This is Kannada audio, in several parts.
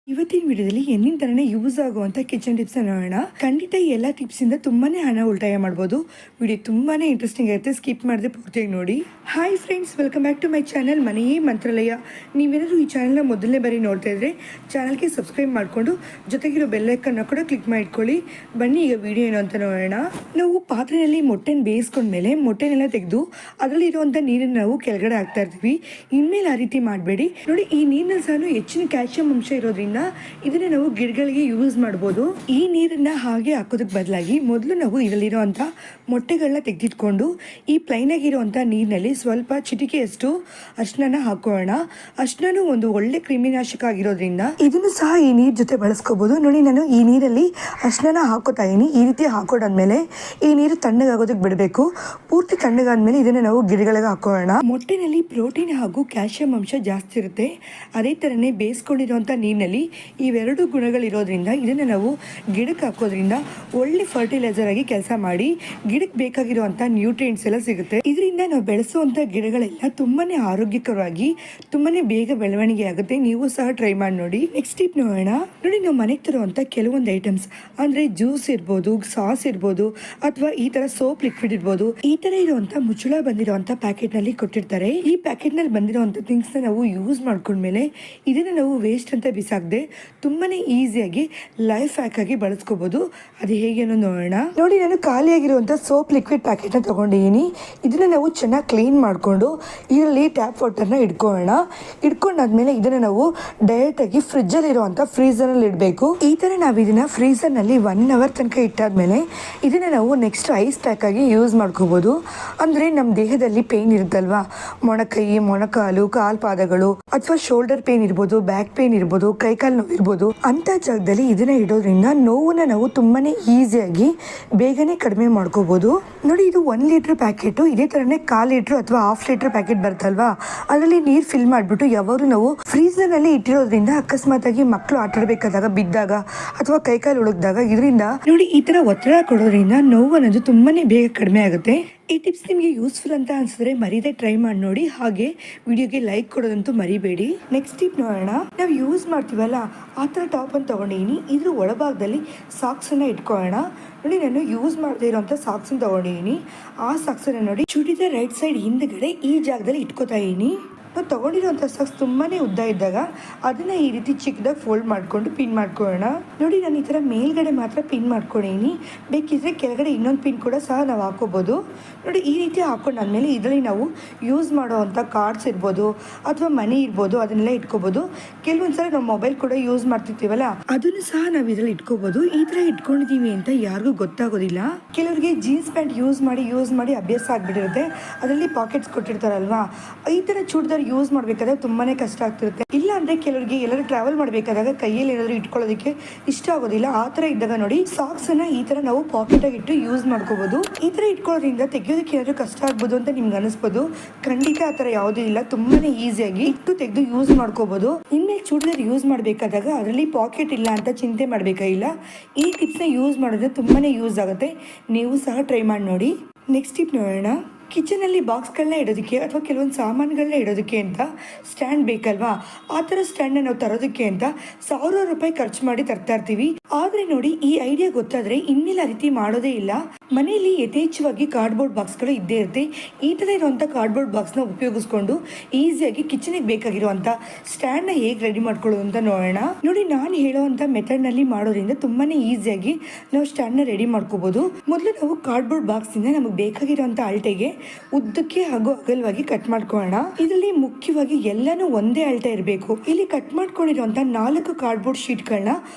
ಇವತ್ತಿನ ವಿಡಿಯೋದಲ್ಲಿ ಎಣ್ಣಿನ ತರನೇ ಯೂಸ್ ಆಗುವಂತ ಕಿಚನ್ ಟಿಪ್ಸ್ ನೋಡೋಣ. ಖಂಡಿತ ಈ ಎಲ್ಲ ಟಿಪ್ಸ್ ಇಂದ ತುಂಬಾನೇ ಹಣ ಉಳಿತಾಯ ಮಾಡಬಹುದು. ವಿಡಿಯೋ ತುಂಬಾನೇ ಇಂಟ್ರೆಸ್ಟಿಂಗ್ ಇರುತ್ತೆ, ಸ್ಕಿಪ್ ಮಾಡದೆ ಪೂರ್ತಿಯಾಗಿ ನೋಡಿ. Hi friends, welcome back to my channel ಮನೆಯೇ ಮಂತ್ರಾಲಯ. ನೀವೇನಾದರೂ ಈ ಚಾನಲ್ನ ಮೊದಲನೇ ಬಾರಿ ನೋಡ್ತಾ ಇದ್ರೆ ಚಾನಲ್ಗೆ ಸಬ್ಸ್ಕ್ರೈಬ್ ಮಾಡಿಕೊಂಡು ಜೊತೆಗಿರೋ ಬೆಲ್ ಐಕನ್ನ ಕೂಡ ಕ್ಲಿಕ್ ಮಾಡಿಕೊಳ್ಳಿ. ಬನ್ನಿ ಈಗ ವಿಡಿಯೋ ಏನು ಅಂತ ನೋಡೋಣ. ನಾವು ಪಾತ್ರೆಯಲ್ಲಿ ಮೊಟ್ಟೆನ ಬೇಯಿಸ್ಕೊಂಡ್ಮೇಲೆ ಮೊಟ್ಟೆನೆಲ್ಲ ತೆಗೆದು ಅದರಲ್ಲಿ ಇರುವಂಥ ನೀರನ್ನು ನಾವು ಕೆಳಗಡೆ ಹಾಕ್ತಾ ಇರ್ತೀವಿ. ಇನ್ಮೇಲೆ ಆ ರೀತಿ ಮಾಡಬೇಡಿ. ನೋಡಿ, ಈ ನೀರಿನಲ್ಲಿ ಸಹ ಹೆಚ್ಚಿನ ಕ್ಯಾಲ್ಸಿಯಂ ಅಂಶ ಇರೋದ್ರಿಂದ ಇದನ್ನ ನಾವು ಗಿಡಗಳಿಗೆ ಯೂಸ್ ಮಾಡಬಹುದು. ಈ ನೀರನ್ನ ಹಾಗೆ ಹಾಕೋದಕ್ಕೆ ಬದಲಾಗಿ ಮೊದಲು ನಾವು ಇದರಲ್ಲಿರುವಂತ ಮೊಟ್ಟೆಗಳನ್ನ ತೆಗೆದಿಟ್ಕೊಂಡು ಈ ಪ್ಲೈನ್ ಆಗಿರುವಂತ ನೀರಿನಲ್ಲಿ ಸ್ವಲ್ಪ ಚಿಟಿಕೆಯಷ್ಟು ಅರಿಶಿನ ಹಾಕೋಣ. ಅರಿಶಿನ ಒಂದು ಒಳ್ಳೆ ಕ್ರಿಮಿನಾಶಕ ಆಗಿರೋದ್ರಿಂದ ಇದನ್ನು ಸಹ ಈ ನೀರ್ ಜೊತೆ ಬಳಸ್ಕೋಬಹುದು. ನೋಡಿ, ನಾನು ಈ ನೀರಲ್ಲಿ ಅರಿಶಿನ ಹಾಕೋತಾ ಇದೀನಿ. ಈ ರೀತಿ ಹಾಕೋದಾದ್ಮೇಲೆ ಈ ನೀರು ತಣ್ಣಗಾಗೋದಕ್ಕೆ ಬಿಡಬೇಕು. ಪೂರ್ತಿ ತಣ್ಣಗಾದ್ಮೇಲೆ ಇದನ್ನ ನಾವು ಗಿಡಗಳಿಗೆ ಹಾಕೋಣ. ಮೊಟ್ಟೆನಲ್ಲಿ ಪ್ರೋಟೀನ್ ಹಾಗೂ ಕ್ಯಾಲ್ಸಿಯಂ ಅಂಶ ಜಾಸ್ತಿ ಇರುತ್ತೆ. ಅದೇ ತರನೇ ಬೇಯಿಸ್ಕೊಂಡಿರುವಂತ ನೀರಿನಲ್ಲಿ ಇವೆರಡು ಗುಣಗಳಿರೋದ್ರಿಂದ ಇದನ್ನು ನಾವು ಗಿಡಕ್ಕೆ ಹಾಕೋದ್ರಿಂದ ಒಳ್ಳೆ ಫರ್ಟಿಲೈಸರ್ ಆಗಿ ಕೆಲಸ ಮಾಡಿ ಗಿಡಕ್ಕೆ ಬೇಕಾಗಿರುವಂಥ ನ್ಯೂಟ್ರಿಯೆಂಟ್ಸ್ ಎಲ್ಲ ಸಿಗುತ್ತೆ. ಇದರಿಂದ ನಾವು ಬೆಳೆಸುವಂಥ ಗಿಡಗಳೆಲ್ಲ ತುಂಬಾನೇ ಆರೋಗ್ಯಕರವಾಗಿ ತುಂಬಾನೇ ಬೇಗ ಬೆಳವಣಿಗೆ ಆಗುತ್ತೆ. ನೀವು ಸಹ ಟ್ರೈ ಮಾಡಿ ನೋಡಿ. ನೆಕ್ಸ್ಟ್ ಟಿಪ್ ನೋಡೋಣ. ನೋಡಿ, ನಾವು ಮನೆಗೆ ತರುವಂಥ ಕೆಲವೊಂದು ಐಟಮ್ಸ್ ಅಂದ್ರೆ ಜ್ಯೂಸ್ ಇರ್ಬೋದು, ಸಾಸ್ ಇರ್ಬೋದು, ಅಥವಾ ಈ ತರ ಸೋಪ್ ಲಿಕ್ವಿಡ್ ಇರ್ಬೋದು, ಈ ತರ ಇರುವಂತ ಮುಚ್ಚಳ ಬಂದಿರುವಂತ ಪ್ಯಾಕೆಟ್ ನಲ್ಲಿ ಕೊಟ್ಟಿರ್ತಾರೆ. ಈ ಪ್ಯಾಕೆಟ್ ನಲ್ಲಿ ಬಂದಿರುವಂತ ಥಿಂಗ್ಸ್ ನ ನಾವು ಯೂಸ್ ಮಾಡ್ಕೊಂಡ್ಮೇಲೆ ಇದನ್ನ ನಾವು ವೇಸ್ಟ್ ಅಂತ ಬಿಸಾಕದೆ ತುಂಬಾನೇ ಈಸಿಯಾಗಿ ಲೈಫ್ ಹ್ಯಾಕ್ ಆಗಿ ಬಳಸ್ಕೋಬಹುದು. ಅದು ಹೇಗೆ ಅನ್ನೋದು ನೋಡೋಣ. ನೋಡಿ, ನಾನು ಖಾಲಿಯಾಗಿರುವಂತ ಸೋಪ್ ಲಿಕ್ವಿಡ್ ಪ್ಯಾಕೆಟ್ ನ ತಗೊಂಡಿದ್ದೀನಿ. ಇದನ್ನ ನಾವು ಚೆನ್ನಾಗಿ ಕ್ಲೀನ್ ಮಾಡಿಕೊಂಡು ಇದರಲ್ಲಿ ಟ್ಯಾಪ್ ವಾಟರ್ನ ಇಟ್ಕೊಳ್ಳೋಣ. ಇಟ್ಕೊಂಡಾದ್ಮೇಲೆ ಇದನ್ನ ನಾವು ಡೈರೆಕ್ಟ್ ಆಗಿ ಫ್ರಿಜ್ ಅಲ್ಲಿ ಇರುವಂತ ಫ್ರೀಸರ್ ಅಲ್ಲಿ ಇಡಬೇಕು. ಈ ತರ ನಾವು ಇದನ್ನ ಫ್ರೀಸರ್ ನಲ್ಲಿ 1 ಅವರ್ ತನಕ ಇಟ್ಟಾದ್ಮೇಲೆ ಇದನ್ನ ನಾವು ನೆಕ್ಸ್ಟ್ ಐಸ್ ಪ್ಯಾಕ್ ಆಗಿ ಯೂಸ್ ಮಾಡ್ಕೋಬಹುದು. ಅಂದ್ರೆ ನಮ್ಮ ದೇಹದಲ್ಲಿ ಪೇನ್ ಇರುತ್ತಲ್ವಾ, ಮೊಣಕೈ, ಮೊಣಕಾಲು, ಕಾಲ್ಪಾದಗಳು ಅಥವಾ ಶೋಲ್ಡರ್ ಪೇನ್ ಇರ್ಬೋದು, ಬ್ಯಾಕ್ ಪೇನ್ ಇರ್ಬೋದು, ಕೈಕಾಲು ನೋವು ಇರ್ಬೋದು, ಅಂತ ಜಾಗದಲ್ಲಿ ಇದನ್ನ ಇಡೋದ್ರಿಂದ ನೋವನ್ನ ನಾವು ತುಂಬಾನೇ ಈಸಿಯಾಗಿ ಬೇಗನೆ ಕಡಿಮೆ ಮಾಡ್ಕೋಬಹುದು. ನೋಡಿ, ಇದು 1 ಲೀಟರ್ ಪ್ಯಾಕೆಟ್. ಇದೇ ತರನೇ 1/4 ಲೀಟರ್ ಅಥವಾ 1/2 ಲೀಟರ್ ಪ್ಯಾಕೆಟ್ ಬರ್ತಲ್ವಾ, ಅದರಲ್ಲಿ ನೀರ್ ಫಿಲ್ ಮಾಡ್ಬಿಟ್ಟು ಯಾವಾಗಲೂ ನಾವು ಫ್ರೀಸರ್ ನಲ್ಲಿ ಇಟ್ಟಿರೋದ್ರಿಂದ ಅಕಸ್ಮಾತ್ ಆಗಿ ಮಕ್ಕಳು ಆಟ ಆಡಬೇಕಾದಾಗ ಬಿದ್ದಾಗ ಅಥವಾ ಕೈಕಾಲು ಉಳುಕಿದಾಗ ಇದರಿಂದ ನೋಡಿ ಈ ತರ ಒತ್ತಡ ಕೊಡೋದ್ರಿಂದ ನೋವು ಅನ್ನೋದು ತುಂಬಾನೇ ಬೇಗ ಕಡಿಮೆ ಆಗುತ್ತೆ. ಈ ಟಿಪ್ಸ್ ನಿಮಗೆ ಯೂಸ್ಫುಲ್ ಅಂತ ಅನ್ಸಿದ್ರೆ ಮರೀದೆ ಟ್ರೈ ಮಾಡಿ ನೋಡಿ. ಹಾಗೆ ವಿಡಿಯೋಗೆ ಲೈಕ್ ಕೊಡೋದಂತೂ ಮರಿಬೇಡಿ. ನೆಕ್ಸ್ಟ್ ಟಿಪ್ ನೋಡೋಣ. ನಾವು ಯೂಸ್ ಮಾಡ್ತೀವಲ್ಲ ಆ ಥರ ಟಾಪ್ ಅನ್ನು ತಗೊಂಡಿದ್ದೀನಿ. ಇದ್ರ ಒಳಭಾಗದಲ್ಲಿ ಸಾಕ್ಸ್ ಅನ್ನ ಇಟ್ಕೊಳ್ಳೋಣ. ನೋಡಿ, ನಾನು ಯೂಸ್ ಮಾಡದೇ ಇರೋಂಥ ಸಾಕ್ಸ್ ಅನ್ನು ತಗೊಂಡಿದ್ದೀನಿ. ಆ ಸಾಕ್ಸ್ ಅನ್ನ ನೋಡಿ ಚೂಡಿದ ರೈಟ್ ಸೈಡ್ ಹಿಂದ್ಗಡೆ ಈ ಜಾಗದಲ್ಲಿ ಇಟ್ಕೋತಾ ಇದೀನಿ. ನಾವು ತೊಗೊಂಡಿರೋಂಥ ಸಾಕ್ಸ್ ತುಂಬಾನೇ ಉದ್ದ ಇದ್ದಾಗ ಅದನ್ನ ಈ ರೀತಿ ಚಿಕ್ಕದಾಗಿ ಫೋಲ್ಡ್ ಮಾಡ್ಕೊಂಡು ಪಿನ್ ಮಾಡ್ಕೊಳ್ಳೋಣ. ನೋಡಿ, ನಾನು ಈ ಥರ ಮೇಲ್ಗಡೆ ಮಾತ್ರ ಪಿನ್ ಮಾಡ್ಕೊಂಡಿದ್ದೀನಿ. ಬೇಕಿದ್ರೆ ಕೆಳಗಡೆ ಇನ್ನೊಂದು ಪಿನ್ ಕೂಡ ಸಹ ನಾವು ಹಾಕೋಬಹುದು. ನೋಡಿ, ಈ ರೀತಿ ಹಾಕೊಂಡಾದ್ಮೇಲೆ ಇದರಲ್ಲಿ ನಾವು ಯೂಸ್ ಮಾಡುವಂಥ ಕಾರ್ಡ್ಸ್ ಇರ್ಬೋದು ಅಥವಾ ಮನಿ ಇರ್ಬೋದು, ಅದನ್ನೆಲ್ಲ ಇಟ್ಕೋಬಹುದು. ಕೆಲವೊಂದ್ಸಲ ನಾವು ಮೊಬೈಲ್ ಕೂಡ ಯೂಸ್ ಮಾಡ್ತಿರ್ತೀವಲ್ಲ, ಅದನ್ನು ಸಹ ನಾವು ಇದರಲ್ಲಿ ಇಟ್ಕೋಬಹುದು. ಈ ಥರ ಇಟ್ಕೊಂಡಿದ್ದೀವಿ ಅಂತ ಯಾರಿಗೂ ಗೊತ್ತಾಗೋದಿಲ್ಲ. ಕೆಲವರಿಗೆ ಜೀನ್ಸ್ ಪ್ಯಾಂಟ್ ಯೂಸ್ ಮಾಡಿ ಅಭ್ಯಾಸ ಆಗ್ಬಿಟ್ಟಿರುತ್ತೆ. ಅದರಲ್ಲಿ ಪಾಕೆಟ್ಸ್ ಕೊಟ್ಟಿರ್ತಾರಲ್ವಾ, ಈ ಥರ ಚೂಡಿದಾರ ಯೂಸ್ ಮಾಡಬೇಕಾದ್ರೆ ತುಂಬಾನೇ ಕಷ್ಟ ಆಗ್ತಿರುತ್ತೆ. ಇಲ್ಲ ಅಂದ್ರೆ ಕೆಲವರಿಗೆ ಎಲ್ಲರೂ ಟ್ರಾವೆಲ್ ಮಾಡಬೇಕಾದಾಗ ಕೈಯಲ್ಲಿ ಏನಾದರೂ ಇಟ್ಕೊಳ್ಳೋದಕ್ಕೆ ಇಷ್ಟ ಆಗೋದಿಲ್ಲ. ಆ ತರ ಇದ್ದಾಗ ನೋಡಿ, ಸಾಕ್ಸ್ ಅನ್ನ ಈ ತರ ನಾವು ಪಾಕೆಟ್ ಆಗಿ ಇಟ್ಟು ಯೂಸ್ ಮಾಡ್ಕೋಬಹುದು. ಈ ತರ ಇಟ್ಕೊಳ್ಳೋದ್ರಿಂದ ತೆಗೆಯೋದಕ್ಕೆ ಏನಾದರೂ ಕಷ್ಟ ಆಗ್ಬೋದು ಅಂತ ನಿಮ್ಗೆ ಅನಿಸ್ಬೋದು. ಖಂಡಿತ ಆ ತರ ಯಾವುದೂ ಇಲ್ಲ, ತುಂಬಾನೇ ಈಸಿಯಾಗಿ ಇಟ್ಟು ತೆಗೆದು ಯೂಸ್ ಮಾಡ್ಕೋಬಹುದು. ಇನ್ಮೇಲೆ ಚೂಡಿದಾರ್ ಯೂಸ್ ಮಾಡಬೇಕಾದಾಗ ಅದರಲ್ಲಿ ಪಾಕೆಟ್ ಇಲ್ಲ ಅಂತ ಚಿಂತೆ ಮಾಡಬೇಕಾಗಿಲ್ಲ. ಈ ಟಿಪ್ಸ್ ನ ಯೂಸ್ ಮಾಡಿದ್ರೆ ತುಂಬಾನೇ ಯೂಸ್ ಆಗುತ್ತೆ. ನೀವು ಸಹ ಟ್ರೈ ಮಾಡಿ ನೋಡಿ. ನೆಕ್ಸ್ಟ್ ಟಿಪ್ ನೋಡೋಣ. ಕಿಚನಲ್ಲಿ ಬಾಕ್ಸ್ಗಳನ್ನ ಇಡೋದಕ್ಕೆ ಅಥವಾ ಕೆಲವೊಂದು ಸಾಮಾನುಗಳನ್ನ ಇಡೋದಕ್ಕೆ ಅಂತ ಸ್ಟ್ಯಾಂಡ್ ಬೇಕಲ್ವಾ, ಆ ಥರ ಸ್ಟ್ಯಾಂಡ್ನ ನಾವು ತರೋದಕ್ಕೆ ಅಂತ 1000 ರೂಪಾಯಿ ಖರ್ಚು ಮಾಡಿ ತರ್ತಾ ಇರ್ತೀವಿ. ಆದರೆ ನೋಡಿ, ಈ ಐಡಿಯಾ ಗೊತ್ತಾದರೆ ಇನ್ಮೇಲೆ ಆ ರೀತಿ ಮಾಡೋದೇ ಇಲ್ಲ. ಮನೆಯಲ್ಲಿ ಯಥೇಚ್ಛವಾಗಿ ಕಾರ್ಡ್ಬೋರ್ಡ್ ಬಾಕ್ಸ್ಗಳು ಇದ್ದೇ ಇರುತ್ತೆ. ಈ ಥರ ಇರುವಂಥ ಕಾರ್ಡ್ಬೋರ್ಡ್ ಬಾಕ್ಸ್ನ ಉಪಯೋಗಿಸ್ಕೊಂಡು ಈಸಿಯಾಗಿ ಕಿಚನಿಗೆ ಬೇಕಾಗಿರುವಂಥ ಸ್ಟ್ಯಾಂಡ್ನ ಹೇಗೆ ರೆಡಿ ಮಾಡ್ಕೊಳ್ಳೋದು ಅಂತ ನೋಡೋಣ. ನೋಡಿ, ನಾನು ಹೇಳೋವಂಥ ಮೆಥಡ್ನಲ್ಲಿ ಮಾಡೋದ್ರಿಂದ ತುಂಬಾ ಈಸಿಯಾಗಿ ನಾವು ಸ್ಟ್ಯಾಂಡ್ನ ರೆಡಿ ಮಾಡ್ಕೋಬೋದು. ಮೊದಲು ನಾವು ಕಾರ್ಡ್ಬೋರ್ಡ್ ಬಾಕ್ಸಿಂದ ನಮಗೆ ಬೇಕಾಗಿರುವಂಥ ಅಳತೆಗೆ ಉದ್ದಕ್ಕೆ ಹಾಗೂ ಅಗಲವಾಗಿ ಕಟ್ ಮಾಡ್ಕೊಳ್ಳೋಣ. ಇದರಲ್ಲಿ ಮುಖ್ಯವಾಗಿ ಎಲ್ಲಾನು ಒಂದೇ ಅಳತೆ ಇರಬೇಕು. ಇಲ್ಲಿ ಕಟ್ ಮಾಡ್ಕೊಂಡಿರುವಂತ 4 ಕಾರ್ಡ್ಬೋರ್ಡ್ ಶೀಟ್ಗಳನ್ನ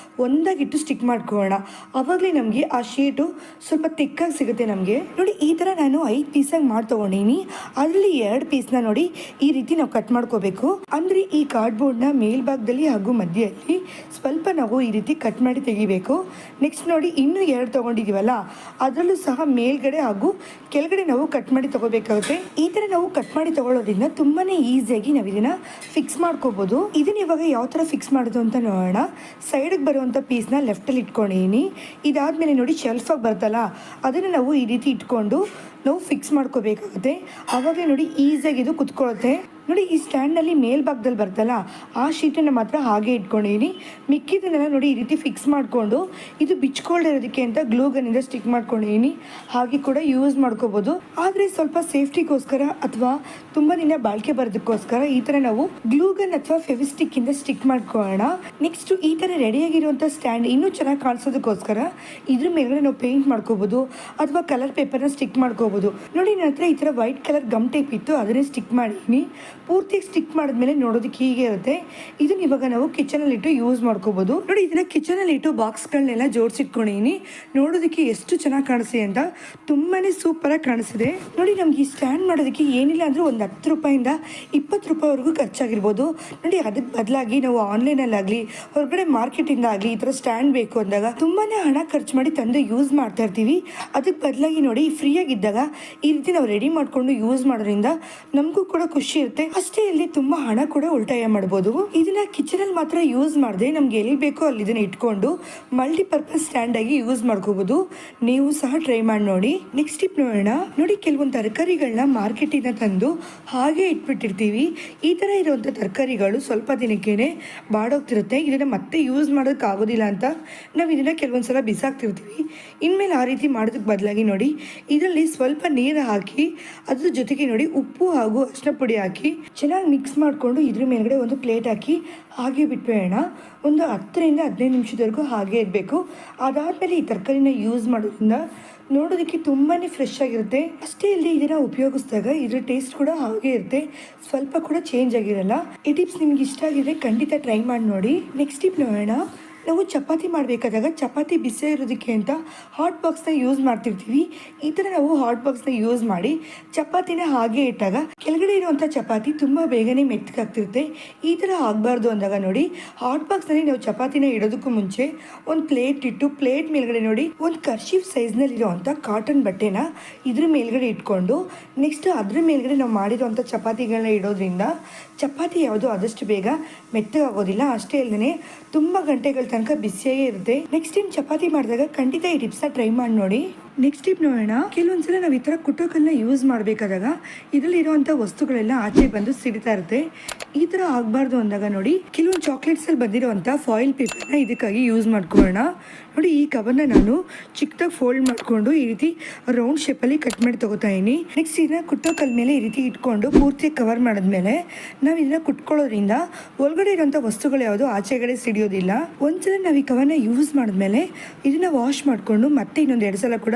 ಒಂದಾಗಿಟ್ಟು ಸ್ಟಿಕ್ ಮಾಡ್ಕೊಳ್ಳೋಣ. ಅವಾಗಲೇ ನಮಗೆ ಆ ಶೀಟು ಸ್ವಲ್ಪ ತಿಕ್ಕಾಗಿ ಸಿಗುತ್ತೆ ನಮಗೆ. ನೋಡಿ, ಈ ತರ ನಾನು 5 ಪೀಸಾಗಿ ಮಾಡಿ ತಗೊಂಡಿನಿ. ಅದರಲ್ಲಿ 2 ಪೀಸ್ನ ನೋಡಿ ಈ ರೀತಿ ನಾವು ಕಟ್ ಮಾಡ್ಕೋಬೇಕು. ಅಂದ್ರೆ ಈ ಕಾರ್ಡ್ಬೋರ್ಡ್ನ ಮೇಲ್ಭಾಗದಲ್ಲಿ ಹಾಗೂ ಮಧ್ಯದಲ್ಲಿ ಸ್ವಲ್ಪ ನಾವು ಈ ರೀತಿ ಕಟ್ ಮಾಡಿ ತೆಗಿಬೇಕು. ನೆಕ್ಸ್ಟ್ ನೋಡಿ, ಇನ್ನು 2 ತಗೊಂಡಿದೀವಲ್ಲ ಅದರಲ್ಲೂ ಸಹ ಮೇಲ್ಗಡೆ ಹಾಗೂ ಕೆಳಗಡೆ ನಾವು ಕಟ್ ಮಾಡಿ ತಗೋಬೇಕಾಗುತ್ತೆ. ಈ ತರ ನಾವು ಕಟ್ ಮಾಡಿ ತಗೊಳ್ಳೋದ್ರಿಂದ ತುಂಬಾನೇ ಈಸಿಯಾಗಿ ನಾವು ಇದನ್ನ ಫಿಕ್ಸ್ ಮಾಡ್ಕೋಬಹುದು. ಇದನ್ನ ಇವಾಗ ಯಾವ ತರ ಫಿಕ್ಸ್ ಮಾಡೋದು ಅಂತ ನೋಡೋಣ. ಸೈಡ್ಗೆ ಬರುವಂತ ಪೀಸ್ನ ಲೆಫ್ಟ್ ಅಲ್ಲಿ ಇಟ್ಕೊಂಡಿದ್ದೀನಿ. ಇದಾದ್ಮೇಲೆ ನೋಡಿ, ಶೆಲ್ಫ್ ಆಗಿ ಬರ್ತಲ್ಲ ಅದನ್ನ ನಾವು ಈ ರೀತಿ ಇಟ್ಕೊಂಡು ನಾವು ಫಿಕ್ಸ್ ಮಾಡ್ಕೋಬೇಕಾಗುತ್ತೆ. ಆವಾಗಲೇ ನೋಡಿ ಈಸಿಯಾಗಿ ಇದು ಕುತ್ಕೊಳ್ಳುತ್ತೆ. ನೋಡಿ ಈ ಸ್ಟ್ಯಾಂಡ್ನಲ್ಲಿ ಮೇಲ್ಭಾಗದಲ್ಲಿ ಬರ್ತಲ್ಲ ಆ ಶೀಟನ್ನು ಮಾತ್ರ ಹಾಗೆ ಇಟ್ಕೊಂಡಿದ್ದೀನಿ. ಮಿಕ್ಕಿದ್ದನ್ನೆಲ್ಲ ನೋಡಿ ಈ ರೀತಿ ಫಿಕ್ಸ್ ಮಾಡಿಕೊಂಡು ಇದು ಬಿಚ್ಕೊಳ್ದೇ ಇರೋದಕ್ಕೆ ಅಂತ ಗ್ಲೂ ಗನ್ನಿಂದ ಸ್ಟಿಕ್ ಮಾಡ್ಕೊಂಡಿದ್ದೀನಿ. ಹಾಗೆ ಕೂಡ ಯೂಸ್ ಮಾಡ್ಕೋಬೋದು. ಆದರೆ ಸ್ವಲ್ಪ ಸೇಫ್ಟಿಗೋಸ್ಕರ ಅಥವಾ ತುಂಬ ದಿನ ಬಾಳಿಕೆ ಬರೋದಕ್ಕೋಸ್ಕರ ಈ ಥರ ನಾವು ಗ್ಲೂ ಗನ್ ಅಥವಾ ಫೆವಿಸ್ಟಿಕ್ಕಿಂದ ಸ್ಟಿಕ್ ಮಾಡ್ಕೊಳ್ಳೋಣ. ನೆಕ್ಸ್ಟ್ ಈ ಥರ ರೆಡಿಯಾಗಿರುವಂಥ ಸ್ಟ್ಯಾಂಡ್ ಇನ್ನೂ ಚೆನ್ನಾಗಿ ಕಾಣಿಸೋದಕ್ಕೋಸ್ಕರ ಇದ್ರ ಮೇಲ್ಗಡೆ ನಾವು ಪೇಂಟ್ ಮಾಡ್ಕೋಬೋದು ಅಥವಾ ಕಲರ್ ಪೇಪರ್ನ ಸ್ಟಿಕ್ ಮಾಡ್ಕೋಬೋದು. ನೋಡಿ ನನ್ನ ಹತ್ರ ಈ ಥರ ವೈಟ್ ಕಲರ್ ಗಮ್ ಟೇಪ್ ಇತ್ತು, ಅದನ್ನೇ ಸ್ಟಿಕ್ ಮಾಡಿದ್ದೀನಿ. ಪೂರ್ತಿಯಾಗಿ ಸ್ಟಿಕ್ ಮಾಡಿದ್ಮೇಲೆ ನೋಡೋದಕ್ಕೆ ಹೀಗೆ ಇರುತ್ತೆ. ಇದನ್ನ ಇವಾಗ ನಾವು ಕಿಚನಲ್ಲಿ ಇಟ್ಟು ಯೂಸ್ ಮಾಡ್ಕೋಬೋದು. ನೋಡಿ ಇದನ್ನ ಕಿಚನಲ್ಲಿ ಇಟ್ಟು ಬಾಕ್ಸ್ಗಳನ್ನೆಲ್ಲ ಜೋಡಿಸಿಟ್ಕೊಂಡಿದ್ದೀನಿ. ನೋಡೋದಕ್ಕೆ ಎಷ್ಟು ಚೆನ್ನಾಗಿ ಕಾಣಿಸಿದೆ ಅಂತ, ತುಂಬಾನೇ ಸೂಪರಾಗಿ ಕಾಣಿಸಿದೆ. ನೋಡಿ ನಮ್ಗೆ ಈ ಸ್ಟ್ಯಾಂಡ್ ಮಾಡೋದಕ್ಕೆ ಏನಿಲ್ಲ ಅಂದ್ರೆ ಒಂದು 10 ರೂಪಾಯಿಂದ 20 ರೂಪಾಯಿವರೆಗೂ ಖರ್ಚಾಗಿರ್ಬೋದು. ನೋಡಿ ಅದಕ್ಕೆ ಬದಲಾಗಿ ನಾವು ಆನ್ಲೈನಲ್ಲಾಗಲಿ ಹೊರಗಡೆ ಮಾರ್ಕೆಟಿಂದ ಆಗಲಿ ಈ ಥರ ಸ್ಟ್ಯಾಂಡ್ ಬೇಕು ಅಂದಾಗ ತುಂಬಾನೇ ಹಣ ಖರ್ಚು ಮಾಡಿ ತಂದು ಯೂಸ್ ಮಾಡ್ತಾ ಇರ್ತೀವಿ. ಅದಕ್ಕೆ ಬದಲಾಗಿ ನೋಡಿ ಫ್ರೀಯಾಗಿದ್ದಾಗ ಈ ರೀತಿ ನಾವು ರೆಡಿ ಮಾಡಿಕೊಂಡು ಯೂಸ್ ಮಾಡೋದ್ರಿಂದ ನಮಗೂ ಕೂಡ ಖುಷಿ ಇರುತ್ತೆ. ಅಷ್ಟೇ ಇಲ್ಲಿ ತುಂಬಾ ಹಣ ಕೂಡ ಉಳಿತಾಯ ಮಾಡ್ಬೋದು. ಇದನ್ನ ಕಿಚನಲ್ಲಿ ಮಾತ್ರ ಯೂಸ್ ಮಾಡದೆ ನಮ್ಗೆ ಎಲ್ಲಿ ಬೇಕೋ ಅಲ್ಲಿ ಇದನ್ನ ಇಟ್ಕೊಂಡು ಮಲ್ಟಿಪರ್ಪಸ್ ಸ್ಟ್ಯಾಂಡ್ ಆಗಿ ಯೂಸ್ ಮಾಡ್ಕೋಬಹುದು. ನೀವು ಸಹ ಟ್ರೈ ಮಾಡಿ ನೋಡಿ. ನೆಕ್ಸ್ಟ್ ಟಿಪ್ ನೋಡೋಣ. ನೋಡಿ ಕೆಲವೊಂದು ತರಕಾರಿಗಳನ್ನ ಮಾರ್ಕೆಟಿಂದ ತಂದು ಹಾಗೆ ಇಟ್ಬಿಟ್ಟಿರ್ತೀವಿ. ಈ ತರ ಇರುವಂತ ತರಕಾರಿಗಳು ಸ್ವಲ್ಪ ದಿನಕ್ಕೇನೆ ಬಾಡೋಗ್ತಿರುತ್ತೆ. ಇದನ್ನ ಮತ್ತೆ ಯೂಸ್ ಮಾಡೋದಕ್ಕೆ ಆಗೋದಿಲ್ಲ ಅಂತ ನಾವು ಇದನ್ನ ಕೆಲವೊಂದ್ಸಲ ಬಿಸಾಕ್ತಿರ್ತೀವಿ. ಇನ್ಮೇಲೆ ಆ ರೀತಿ ಮಾಡೋದಕ್ಕೆ ಬದಲಾಗಿ ನೋಡಿ ಇದರಲ್ಲಿ ಸ್ವಲ್ಪ ನೀರು ಹಾಕಿ ಅದ್ರ ಜೊತೆಗೆ ನೋಡಿ ಉಪ್ಪು ಹಾಗೂ ಅರಿಶಿನ ಪುಡಿ ಹಾಕಿ ಚೆನ್ನಾಗಿ ಮಿಕ್ಸ್ ಮಾಡಿಕೊಂಡು ಇದ್ರ ಮೇಲ್ಗಡೆ ಒಂದು ಪ್ಲೇಟ್ ಹಾಕಿ ಹಾಗೆ ಬಿಟ್ಬೇಡ. ಒಂದು 10ರಿಂದ 15 ನಿಮಿಷದವರೆಗೂ ಹಾಗೆ ಇರಬೇಕು. ಅದಾದಮೇಲೆ ಈ ತರಕಾರಿನ ಯೂಸ್ ಮಾಡೋದ್ರಿಂದ ನೋಡೋದಕ್ಕೆ ತುಂಬಾ ಫ್ರೆಶ್ ಆಗಿರುತ್ತೆ. ಅಷ್ಟೇ ಇಲ್ಲಿ ಇದನ್ನು ಉಪಯೋಗಿಸಿದಾಗ ಇದ್ರ ಟೇಸ್ಟ್ ಕೂಡ ಹಾಗೆ ಇರುತ್ತೆ, ಸ್ವಲ್ಪ ಕೂಡ ಚೇಂಜ್ ಆಗಿರಲ್ಲ. ಈ ಟಿಪ್ಸ್ ನಿಮ್ಗೆ ಇಷ್ಟ ಆಗಿದ್ರೆ ಖಂಡಿತ ಟ್ರೈ ಮಾಡಿ ನೋಡಿ. ನೆಕ್ಸ್ಟ್ ಟಿಪ್ ನೋಡೋಣ. ನಾವು ಚಪಾತಿ ಮಾಡಬೇಕಾದಾಗ ಚಪಾತಿ ಬಿಸಿ ಇರೋದಕ್ಕೆ ಅಂತ ಹಾಟ್ ಬಾಕ್ಸ್ನ ಯೂಸ್ ಮಾಡ್ತಿರ್ತೀವಿ. ಈ ಥರ ನಾವು ಹಾಟ್ ಬಾಕ್ಸ್ನ ಯೂಸ್ ಮಾಡಿ ಚಪಾತಿನ ಹಾಗೆ ಇಟ್ಟಾಗ ಕೆಳಗಡೆ ಇರುವಂಥ ಚಪಾತಿ ತುಂಬ ಬೇಗನೆ ಮೆತ್ತಗಾಗ್ತಿರುತ್ತೆ. ಈ ಥರ ಆಗಬಾರ್ದು ಅಂದಾಗ ನೋಡಿ ಹಾಟ್ ಬಾಕ್ಸ್ನಲ್ಲಿ ನಾವು ಚಪಾತಿನ ಇಡೋದಕ್ಕೂ ಮುಂಚೆ ಒಂದು ಪ್ಲೇಟ್ ಇಟ್ಟು ಪ್ಲೇಟ್ ಮೇಲ್ಗಡೆ ನೋಡಿ ಒಂದು ಕರ್ಶೀಫ್ ಸೈಜ್ನಲ್ಲಿರೋವಂಥ ಕಾಟನ್ ಬಟ್ಟೆನ ಇದ್ರ ಮೇಲ್ಗಡೆ ಇಟ್ಕೊಂಡು ನೆಕ್ಸ್ಟ್ ಅದ್ರ ಮೇಲ್ಗಡೆ ನಾವು ಮಾಡಿರೋವಂಥ ಚಪಾತಿಗಳನ್ನ ಇಡೋದ್ರಿಂದ ಚಪಾತಿ ಯಾವುದು ಆದಷ್ಟು ಬೇಗ ಮೆತ್ತಗಾಗೋದಿಲ್ಲ. ಅಷ್ಟೇ ಅಲ್ಲದೆ ತುಂಬ ಗಂಟೆಗಳ ತನಕ ಬಿಸಿಯಾಗೇ ಇರುತ್ತೆ. ನೆಕ್ಸ್ಟ್ ಟೈಮ್ ಚಪಾತಿ ಮಾಡಿದಾಗ ಖಂಡಿತ ಈ ಟಿಪ್ಸ್ನ ಟ್ರೈ ಮಾಡಿ ನೋಡಿ. ನೆಕ್ಸ್ಟ್ ಟಿಪ್ ನೋಡೋಣ. ಕೆಲವೊಂದ್ಸಲ ನಾವು ಈ ಥರ ಕುಟ್ಟೋಕಲ್ನ ಯೂಸ್ ಮಾಡಬೇಕಾದಾಗ ಇದರಲ್ಲಿ ಇರುವಂಥ ವಸ್ತುಗಳೆಲ್ಲ ಆಚೆ ಬಂದು ಸಿಡಿತಾ ಇರುತ್ತೆ. ಈ ಥರ ಆಗಬಾರ್ದು ಅಂದಾಗ ನೋಡಿ ಕೆಲವೊಂದು ಚಾಕ್ಲೇಟ್ಸಲ್ಲಿ ಬಂದಿರೋವಂಥ ಫಾಯಿಲ್ ಪೇಪರ್ನ ಇದಕ್ಕಾಗಿ ಯೂಸ್ ಮಾಡ್ಕೊಳ್ಳೋಣ. ನೋಡಿ ಈ ಕವರ್ನ ನಾನು ಚಿಕ್ಕದಾಗಿ ಫೋಲ್ಡ್ ಮಾಡಿಕೊಂಡು ಈ ರೀತಿ ರೌಂಡ್ ಶೇಪಲ್ಲಿ ಕಟ್ ಮಾಡಿ ತೊಗೋತಾ ಇದ್ದೀನಿ. ನೆಕ್ಸ್ಟ್ ಇದನ್ನ ಕುಟ್ಟೋಕಲ್ ಮೇಲೆ ಈ ರೀತಿ ಇಟ್ಕೊಂಡು ಪೂರ್ತಿ ಕವರ್ ಮಾಡಿದ್ಮೇಲೆ ನಾವು ಇದನ್ನ ಕುಟ್ಕೊಳ್ಳೋದ್ರಿಂದ ಒಳಗಡೆ ಇರೋಂಥ ವಸ್ತುಗಳು ಯಾವುದು ಆಚೆಗಡೆ ಸಿಡಿಯೋದಿಲ್ಲ. ಒಂದ್ಸಲ ನಾವು ಈ ಕವರ್ನ ಯೂಸ್ ಮಾಡಿದ್ಮೇಲೆ ಇದನ್ನ ವಾಶ್ ಮಾಡಿಕೊಂಡು ಮತ್ತೆ ಇನ್ನೊಂದು 2 ಸಲ ಕೂಡ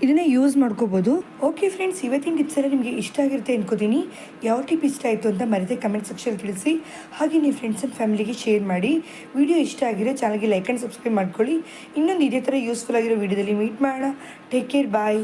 ಇದನ್ನ ಯೂಸ್ ಮಾಡ್ಕೋಬಹುದು. ಓಕೆ ಫ್ರೆಂಡ್ಸ್, ಇವತ್ತಿನ ಟಿಪ್ಸ್ ಎಲ್ಲ ನಿಮಗೆ ಇಷ್ಟ ಆಗಿರುತ್ತೆ ಅನ್ಕೋತೀನಿ. ಯಾವ ಟಿಪ್ ಇಷ್ಟ ಆಯಿತು ಅಂತ ಮರೆತೆ ಕಮೆಂಟ್ ಸೆಕ್ಷನ್ ತಿಳಿಸಿ. ಹಾಗೆ ನೀವು ಫ್ರೆಂಡ್ಸ್ ಆ್ಯಂಡ್ ಫ್ಯಾಮಿಲಿಗೆ ಶೇರ್ ಮಾಡಿ. ವಿಡಿಯೋ ಇಷ್ಟ ಆಗಿರೋ ಚಾನಲ್ಗೆ ಲೈಕ್ ಆ್ಯಂಡ್ ಸಬ್ಸ್ಕ್ರೈಬ್ ಮಾಡ್ಕೊಳ್ಳಿ. ಇನ್ನೊಂದು ಇದೇ ಥರ ಯೂಸ್ಫುಲ್ ಆಗಿರೋ ವಿಡಿಯೋದಲ್ಲಿ ಮೀಟ್ ಮಾಡೋಣ. ಟೇಕ್ ಕೇರ್, ಬಾಯ್.